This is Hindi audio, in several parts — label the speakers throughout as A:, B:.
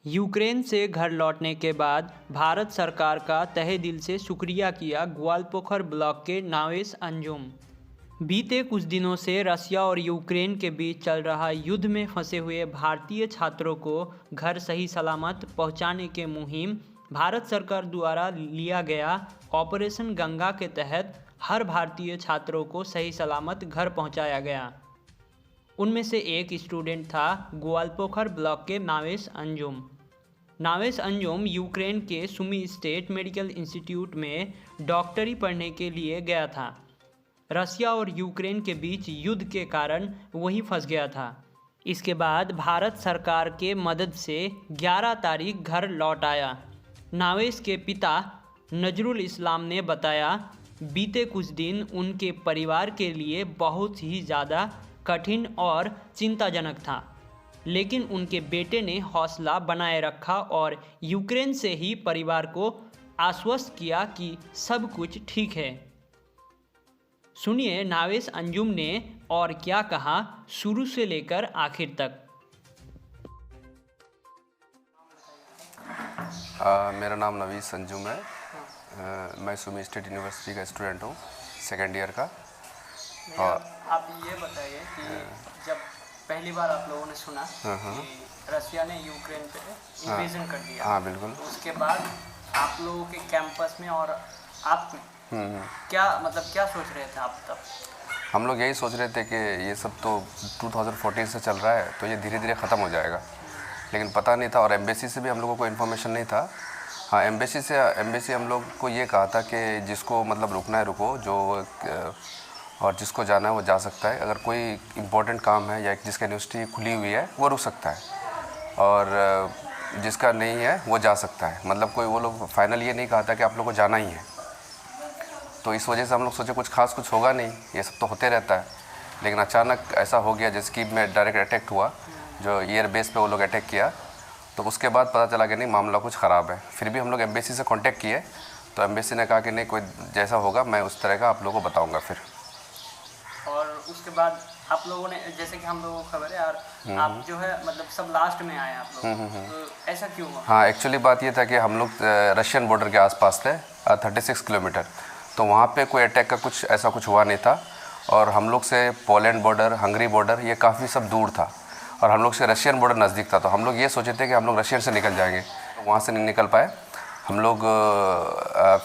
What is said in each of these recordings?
A: यूक्रेन से घर लौटने के बाद भारत सरकार का तहे दिल से शुक्रिया किया ग्वालपोखर ब्लॉक के नावेश अंजुम। बीते कुछ दिनों से रसिया और यूक्रेन के बीच चल रहा युद्ध में फंसे हुए भारतीय छात्रों को घर सही सलामत पहुंचाने के मुहिम भारत सरकार द्वारा लिया गया ऑपरेशन गंगा के तहत हर भारतीय छात्रों को सही सलामत घर पहुंचाया गया। उनमें से एक स्टूडेंट था ग्वालपोखर ब्लॉक के नावेश अंजुम। नावेश अंजुम यूक्रेन के सुमी स्टेट मेडिकल इंस्टीट्यूट में डॉक्टरी पढ़ने के लिए गया था। रसिया और यूक्रेन के बीच युद्ध के कारण वहीं फंस गया था। इसके बाद भारत सरकार के मदद से 11 तारीख घर लौट आया। नावेश के पिता नजरुल इस्लाम ने बताया, बीते कुछ दिन उनके परिवार के लिए बहुत ही ज़्यादा कठिन और चिंताजनक था, लेकिन उनके बेटे ने हौसला बनाए रखा और यूक्रेन से ही परिवार को आश्वस्त किया कि सब कुछ ठीक है। सुनिए नावेश अंजुम ने और क्या कहा शुरू से लेकर आखिर तक।
B: मेरा नाम नवीस अंजुम है। मैं सुमी स्टेट यूनिवर्सिटी का स्टूडेंट हूँ, सेकेंड ईयर का।
A: और आप ये बताइए कि जब पहली बार आप लोगों ने सुना कि रसिया ने यूक्रेन पे इन्वेजन कर दिया,
B: हाँ बिल्कुल,
A: उसके बाद आप लोगों के कैंपस में और आप क्या क्या सोच रहे थे आप तब?
B: हम लोग यही सोच रहे थे कि ये सब तो 2014 से चल रहा है, तो ये धीरे धीरे ख़त्म हो जाएगा, लेकिन पता नहीं था। और एम्बेसी से भी हम लोगों को इन्फॉर्मेशन नहीं था। हाँ, एम्बेसी हम लोग को ये कहा था कि जिसको रुकना है रुको, जो और जिसको जाना है वो जा सकता है। अगर कोई इम्पोर्टेंट काम है या जिसका यूनिवर्सिटी खुली हुई है वो रुक सकता है, और जिसका नहीं है वो जा सकता है। कोई वो लोग फाइनल ये नहीं कहा था कि आप लोग को जाना ही है। तो इस वजह से हम लोग सोचे कुछ होगा नहीं, ये सब तो होते रहता है। लेकिन अचानक ऐसा हो गया जैसे कि मैं डायरेक्ट अटैक हुआ, जो एयर बेस पे वो लोग अटैक किया। तो उसके बाद पता चला कि नहीं, मामला कुछ ख़राब है। फिर भी हम लोग एम्बेसी से कांटेक्ट किए, तो एम्बेसी ने कहा कि नहीं, कोई जैसा होगा मैं उस तरह का आप लोगों को बताऊँगा फिर।
A: और उसके बाद आप लोगों ने, जैसे कि हम लोगों को खबर है यार, आप जो है सब लास्ट में आए आप लोग, तो ऐसा क्यों हुआ?
B: हाँ, एक्चुअली बात ये था कि हम लोग रशियन बॉर्डर के आसपास थे, 36 किलोमीटर। तो वहाँ पे कोई अटैक का ऐसा कुछ हुआ नहीं था। और हम लोग से पोलैंड बॉर्डर, हंगरी बॉर्डर, ये काफ़ी सब दूर था, और हम लोग से रशियन बॉर्डर नज़दीक था। तो हम लोग ये सोचे थे कि हम लोग रशियन से निकल जाएंगे, तो वहाँ से नहीं निकल पाए हम लोग।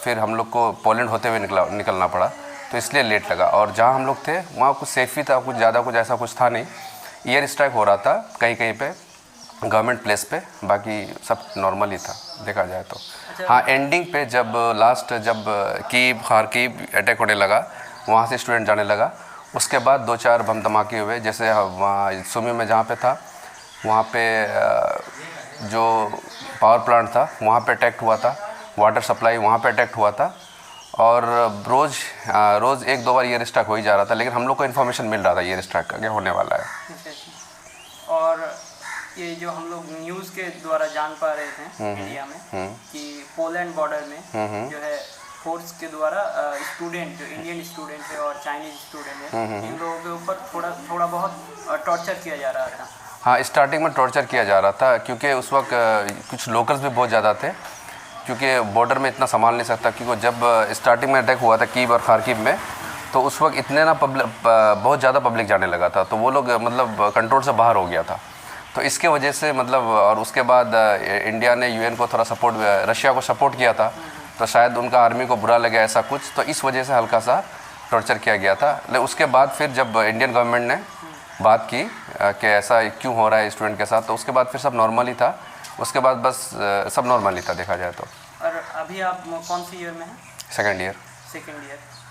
B: फिर हम लोग को पोलैंड होते हुए निकलना पड़ा, तो इसलिए लेट लगा। और जहाँ हम लोग थे वहाँ कुछ सेफ ही था, कुछ ज़्यादा कुछ ऐसा कुछ था नहीं। एयर स्ट्राइक हो रहा था कहीं कहीं पे, गवर्नमेंट प्लेस पे, बाकी सब नॉर्मल ही था देखा जाए तो। हाँ, एंडिंग पे जब कीव खारकीव अटैक होने लगा, वहाँ से स्टूडेंट जाने लगा, उसके बाद 2-4 बम धमाके हुए। जैसे वहाँ सुमी में जहाँ पे था, वहाँ पे जो पावर प्लांट था वहाँ पे अटैक हुआ था, वाटर सप्लाई वहाँ पे अटैक हुआ था। और रोज़ 1-2 बार एयर स्ट्राइक हो ही जा रहा था, लेकिन हम लोग को इन्फॉर्मेशन मिल रहा था एयर स्ट्राइक का क्या होने वाला है।
A: और ये जो हम लोग न्यूज़ के द्वारा जान पा रहे थे इंडिया में कि पोलैंड बॉर्डर में जो है फोर्स के द्वारा स्टूडेंट, जो इंडियन स्टूडेंट है और चाइनीज स्टूडेंट है, इन लोगों के ऊपर थोड़ा बहुत टॉर्चर किया जा रहा था।
B: हाँ, स्टार्टिंग में टॉर्चर किया जा रहा था, क्योंकि उस वक्त कुछ लोकल्स भी बहुत ज़्यादा थे, क्योंकि बॉर्डर में इतना संभाल नहीं सकता। क्योंकि जब स्टार्टिंग में अटैक हुआ था कीव और खारकीव में, तो उस वक्त इतने बहुत ज़्यादा पब्लिक जाने लगा था, तो वो लोग कंट्रोल से बाहर हो गया था। तो इसके वजह से और उसके बाद इंडिया ने यूएन को थोड़ा सपोर्ट, रशिया को सपोर्ट किया था, तो शायद उनका आर्मी को बुरा लगा ऐसा कुछ, तो इस वजह से हल्का सा टॉर्चर किया गया था। लेकिन उसके बाद फिर जब इंडियन गवर्नमेंट ने बात की कि ऐसा क्यों हो रहा है स्टूडेंट के साथ, तो उसके बाद फिर सब नॉर्मल ही था। उसके बाद बस सब नॉर्मल ही था देखा जाए तो।
A: और अभी आप कौन सी ईयर में हैं?
B: Second year.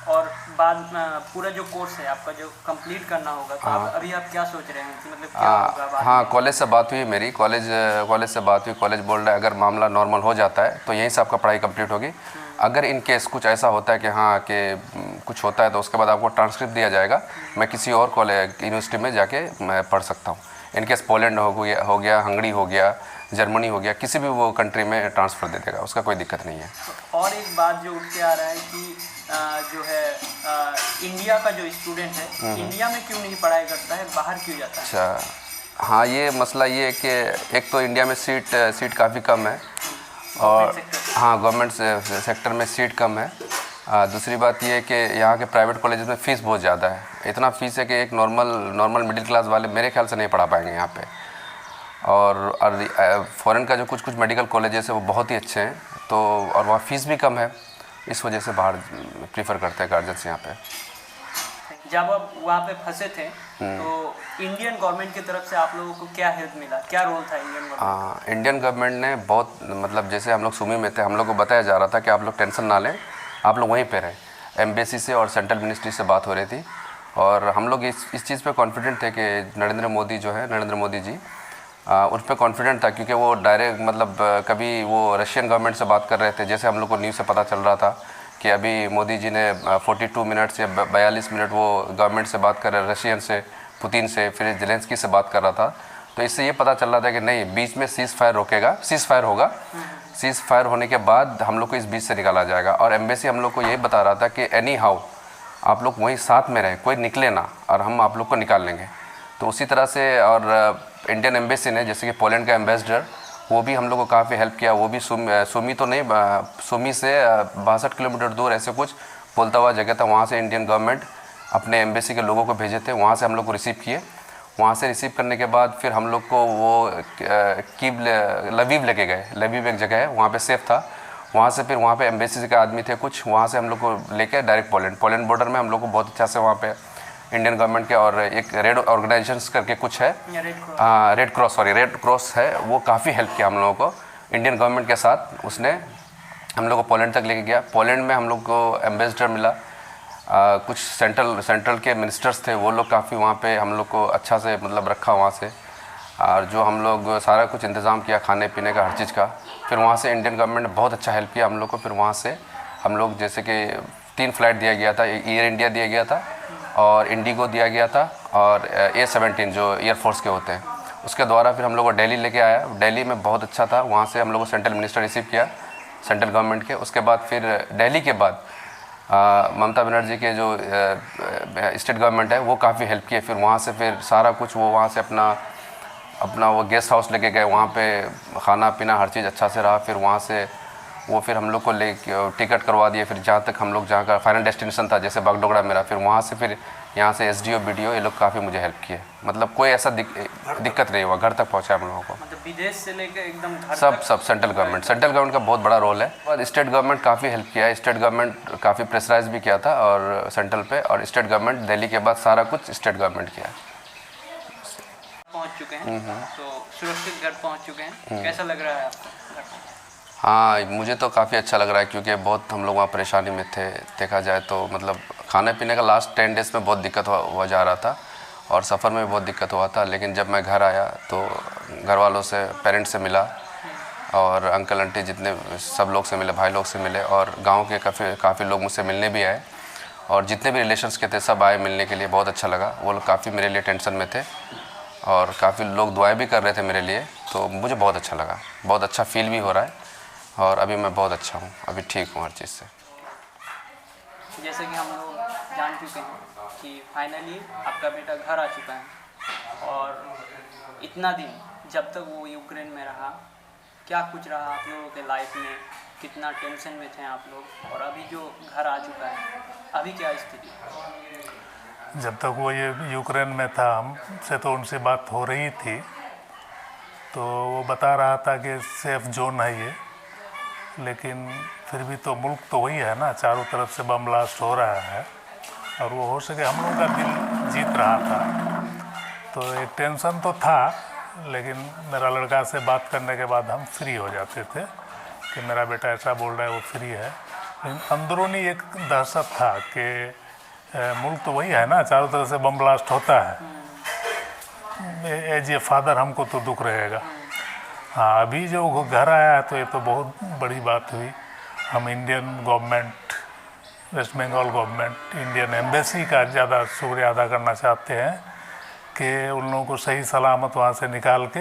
A: और बाद में पूरा जो कोर्स है आपका जो कंप्लीट करना होगा, तो अभी आप क्या सोच रहे हैं कि क्या होगा बाद में?
B: हाँ, कॉलेज से बात हुई मेरी, कॉलेज से बात हुई। कॉलेज बोल रहा है अगर मामला नॉर्मल हो जाता है तो यहीं से आपका पढ़ाई कंप्लीट होगी। अगर इन केस कुछ ऐसा होता है कि हाँ कि कुछ होता है, तो उसके बाद आपको ट्रांसक्रिप्ट दिया जाएगा। मैं किसी और कॉलेज यूनिवर्सिटी में जाके मैं पढ़ सकता हूँ। इन केस पोलैंड हो गया, हंगरी हो गया, जर्मनी हो गया, किसी भी वो कंट्री में ट्रांसफ़र दे देगा, उसका कोई दिक्कत नहीं है।
A: और एक बात जो उठ के आ रहा है कि जो है इंडिया का जो स्टूडेंट है इंडिया में क्यों नहीं पढ़ाई करता है, बाहर क्यों जाता है?
B: अच्छा, हाँ, ये मसला ये है कि एक तो इंडिया में सीट काफ़ी कम है, और हाँ गवर्नमेंट सेक्टर में सीट कम है। दूसरी बात ये है कि यहाँ के प्राइवेट कॉलेजेस में फ़ीस बहुत ज़्यादा है। इतना फ़ीस है कि एक नॉर्मल मिडिल क्लास वाले मेरे ख्याल से नहीं पढ़ा पाएंगे यहाँ पे। और फ़ॉरेन का जो कुछ मेडिकल कॉलेजेस है वो बहुत ही अच्छे हैं, तो और वहाँ फ़ीस भी कम है, इस वजह से बाहर प्रीफर करते हैं गार्जियंस यहाँ पे।
A: जब आप वहाँ पे फंसे थे तो इंडियन गवर्नमेंट की तरफ से आप लोगों को क्या हेल्प मिला, क्या रोल था इंडियन गवर्नमेंट?
B: इंडियन गवर्नमेंट ने बहुत, मतलब जैसे हम लोग सुमी में थे, हम लोग को बताया जा रहा था कि आप लोग टेंशन ना लें, आप लोग वहीं पे रहें। एम्बेसी से और सेंट्रल मिनिस्ट्री से बात हो रही थी, और हम लोग इस चीज़ पे कॉन्फिडेंट थे कि नरेंद्र मोदी जी उस पर कॉन्फिडेंट था, क्योंकि वो डायरेक्ट मतलब कभी वो रशियन गवर्नमेंट से बात कर रहे थे। जैसे हम लोग को न्यूज़ से पता चल रहा था कि अभी मोदी जी ने 42 मिनट या 42 मिनट वो गवर्नमेंट से बात कर रहे, रशियन से, पुतिन से, फिर जेलेंस्की से बात कर रहा था। तो इससे ये पता चल रहा था कि नहीं, बीच में सीज़ फायर होगा। सीज़ फायर होने के बाद हम लोग को इस बीच से निकाला जाएगा। और एम्बेसी हम लोग को यही बता रहा था कि एनी हाउ आप लोग वहीं साथ में रहें, कोई निकले ना, और हम आप लोग को निकाल लेंगे। तो उसी तरह से, और इंडियन एम्बेसी ने, जैसे कि पोलैंड का एम्बेसडर, वो भी हम लोग को काफ़ी हेल्प किया। वो भी सुमी से 62 किलोमीटर दूर ऐसे कुछ बोलता हुआ जगह था, वहाँ से इंडियन गवर्नमेंट अपने एम्बेसी के लोगों को भेजे थे, वहाँ से हम लोग को रिसीव किए। वहाँ से रिसीव करने के बाद फिर हम लोग को वो लवीव लेके गए। लवीव एक जगह है, वहाँ पे सेफ़ था। वहाँ से फिर वहाँ पे एम्बेसी के आदमी थे कुछ, वहाँ से हम लोग को लेके डायरेक्ट पोलैंड बॉर्डर में हम लोग को बहुत अच्छा से वहाँ पे इंडियन गवर्नमेंट के, और एक रेड ऑर्गेनाइजेशंस करके कुछ है, रेड क्रॉस है, वो काफ़ी हेल्प किया हम लोगों को इंडियन गवर्नमेंट के साथ। उसने हम लोग को पोलैंड तक लेके गया। पोलैंड में हम लोग को एम्बेसडर मिला, कुछ सेंट्रल के मिनिस्टर्स थे, वो लोग काफ़ी वहाँ पे हम लोग को अच्छा से मतलब रखा वहाँ से, और जो हम लोग सारा कुछ इंतज़ाम किया खाने पीने का, हर चीज़ का। फिर वहाँ से इंडियन गवर्नमेंट ने बहुत अच्छा हेल्प किया हम लोग को। फिर वहाँ से हम लोग, जैसे कि 3 फ्लाइट दिया गया था, एयर इंडिया दिया गया था, और इंडिगो दिया गया था, और A-17 जो एयरफोर्स के होते हैं, उसके द्वारा फिर हम लोग को दिल्ली लेके आया। दिल्ली में बहुत अच्छा था, वहाँ से हम लोग को सेंट्रल मिनिस्टर रिसीव किया, सेंट्रल गवर्नमेंट के। उसके बाद फिर दिल्ली के बाद ममता बनर्जी के जो स्टेट गवर्नमेंट है, वो काफ़ी हेल्प किए। फिर वहाँ से फिर सारा कुछ वो वहाँ से अपना वो गेस्ट हाउस लेके गए, वहाँ पे खाना पीना हर चीज़ अच्छा से रहा। फिर वहाँ से वो फिर हम लोग को ले टिकट करवा दिए, फिर जहाँ तक हम लोग, जहाँ का फाइनल डेस्टिनेशन था, जैसे बागडोगरा मेरा, फिर वहाँ से फिर यहाँ से SDO BDO ये लोग काफ़ी मुझे हेल्प किए। मतलब कोई ऐसा दिक्कत नहीं हुआ, घर तक पहुँचा हम लोगों को।
A: मतलब विदेश से लेकर एकदम घर
B: सब सेंट्रल गवर्नमेंट का बहुत बड़ा रोल है। और स्टेट गवर्नमेंट काफ़ी हेल्प किया है, स्टेट गवर्नमेंट काफ़ी प्रेशराइज भी किया था और सेंट्रल पे, और स्टेट गवर्नमेंट दिल्ली के बाद सारा कुछ स्टेट गवर्नमेंट किया है।
A: पहुँच चुके हैं, तो सुरक्षित घर पहुँच चुके हैं, कैसा लग रहा है आपको?
B: हाँ, मुझे तो काफ़ी अच्छा लग रहा है, क्योंकि बहुत हम लोग वहाँ परेशानी में थे। देखा जाए तो मतलब खाने पीने का लास्ट 10 डेज़ में बहुत दिक्कत हुआ जा रहा था, और सफ़र में भी बहुत दिक्कत हुआ था। लेकिन जब मैं घर आया तो घर वालों से, पेरेंट्स से मिला, और अंकल आंटी जितने सब लोग से मिले, भाई लोग से मिले, और गांव के काफ़ी लोग मुझसे मिलने भी आए, और जितने भी रिलेशंस के थे सब आए मिलने के लिए। बहुत अच्छा लगा। वो लोग काफ़ी मेरे लिए टेंशन में थे, और काफ़ी लोग दुआएं भी कर रहे थे मेरे लिए, तो मुझे बहुत अच्छा लगा। बहुत अच्छा फील भी हो रहा है, और अभी मैं बहुत अच्छा हूँ, अभी ठीक हूँ हर चीज़ से।
A: जैसे कि हम लोग जान चुके हैं कि फाइनली आपका बेटा घर आ चुका है, और इतना दिन जब तक वो यूक्रेन में रहा, क्या कुछ रहा आप लोगों के लाइफ में, कितना टेंशन में थे आप लोग, और अभी जो घर आ चुका है अभी क्या स्थिति?
C: जब तक वो ये यूक्रेन में था, हमसे तो उनसे बात हो रही थी, तो वो बता रहा था कि सेफ जोन है ये, लेकिन फिर भी तो मुल्क तो वही है ना, चारों तरफ से बम ब्लास्ट हो रहा है, और वो हो सके हम लोगों का दिल जीत रहा था। तो एक टेंशन तो था, लेकिन मेरा लड़का से बात करने के बाद हम फ्री हो जाते थे कि मेरा बेटा ऐसा बोल रहा है, वो फ्री है। लेकिन अंदरूनी एक दहशत था कि मुल्क तो वही है ना, चारों तरफ से बम ब्लास्ट होता है। एज ए फादर हमको तो दुख रहेगा। हाँ, अभी जो घर आया है तो ये तो बहुत बड़ी बात हुई। हम Indian government, west Bengal government, Indian embassy का ज़्यादा शुक्रिया अदा करना चाहते हैं कि उन लोगों को सही सलामत वहाँ से निकाल के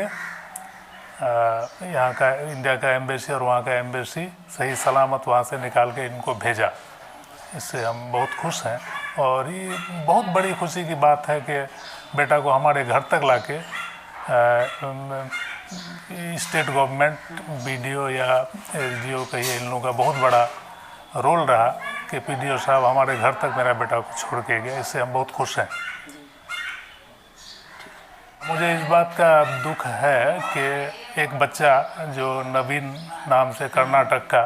C: यहाँ का, इंडिया का एम्बेसी और वहाँ का एम्बेसी सही सलामत वहाँ से निकाल के इनको भेजा। इससे हम बहुत खुश हैं, और ये बहुत बड़ी खुशी की बात है कि बेटा को हमारे घर तक लाके स्टेट गवर्नमेंट, बीडीओ या एसडीओ कहिए, इन लोगों का बहुत बड़ा रोल रहा कि पीडीओ साहब हमारे घर तक मेरा बेटा को छोड़ के गया। इससे हम बहुत खुश हैं। मुझे इस बात का दुख है कि एक बच्चा जो नवीन नाम से कर्नाटक का,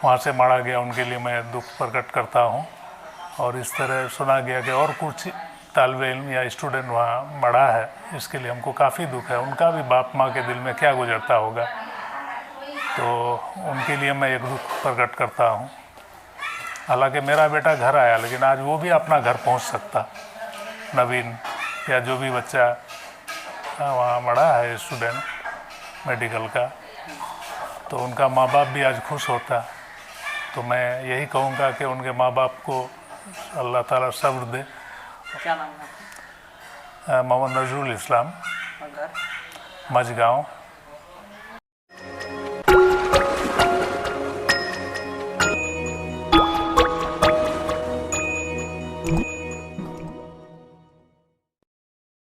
C: वहाँ से मारा गया, उनके लिए मैं दुख प्रकट करता हूँ। और इस तरह सुना गया कि और कुछ तालिब इल्म या स्टूडेंट वहाँ मरा है, इसके लिए हमको काफ़ी दुख है। उनका भी बाप माँ के दिल में क्या गुजरता होगा, तो उनके लिए मैं एक दुख प्रकट करता हूँ। हालांकि मेरा बेटा घर आया, लेकिन आज वो भी अपना घर पहुँच सकता, नवीन या जो भी बच्चा वहाँ मरा है स्टूडेंट मेडिकल का, तो उनका माँ बाप भी आज खुश होता। तो मैं यही कहूँगा कि उनके माँ बाप को अल्लाह ताला सब्र दे।
A: क्या नाम है?
C: मोहम्मद नजरुल इस्लाम,
A: घर
C: मझगाँव।